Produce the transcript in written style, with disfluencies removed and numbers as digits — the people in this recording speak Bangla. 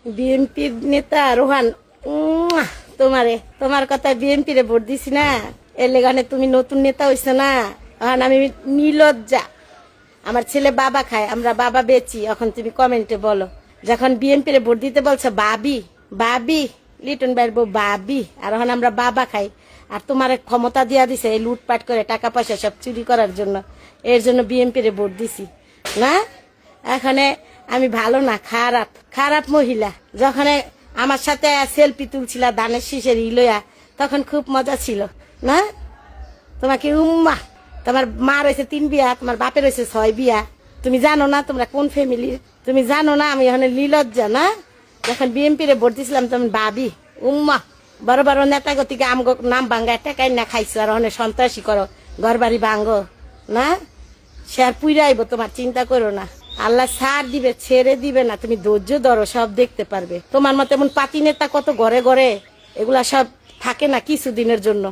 বিএনপির নেতা রোহান, তোমার কথা বিএনপি রে ভোট দিছি না, এর লেগানে তুমি নতুন নেতা হইছো না। এখন আমি নির্লজ্জা, আমার ছেলে বাবা খায়, আমরা বাবা বেচি। এখন তুমি কমেন্টে বলো, যখন বিএনপি রে ভোট দিতে বলছো বাবি বাবি, লিটন ভাইয়ের বউ বাবি, আর এখন আমরা বাবা খাই। আর তোমার ক্ষমতা দিয়া দিছে এই লুটপাট করে টাকা পয়সা সব চুরি করার জন্য, এর জন্য বিএনপি রে ভোট দিছি না। এখানে আমি ভালো না, খারাপ খারাপ মহিলা। যখন আমার সাথে সেলফি তুলছিল ধানের শীষের ইলয়া, তখন খুব মজা ছিল না। তোমাকে তোমার মা রয়েছে 3 বিয়া, তোমার বাপের রয়েছে 6 বিয়া। তুমি জানো না তোমরা কোন ফ্যামিলির? তুমি জানো না আমি এখানে লীলজ্জা না। যখন বিএনপি রে ভোট দিছিলাম তখন ভাবি বড় বড় নেতা গতিকে আম নাম ভাঙ্গা টাকাই না খাইছো, আর ওখানে সন্ত্রাসী করো, ঘর বাড়ি ভাঙ্গো না। সে আর পুইরা আইব, তোমার চিন্তা করো না। আল্লাহ ছাড় দিবে, ছেড়ে দিবে না। তুমি ধৈর্য ধরো, সব দেখতে পারবে। তোমার মতো এমন পাতি নেতা কত ঘরে ঘরে, এগুলা সব থাকে না কিছুদিনের জন্য।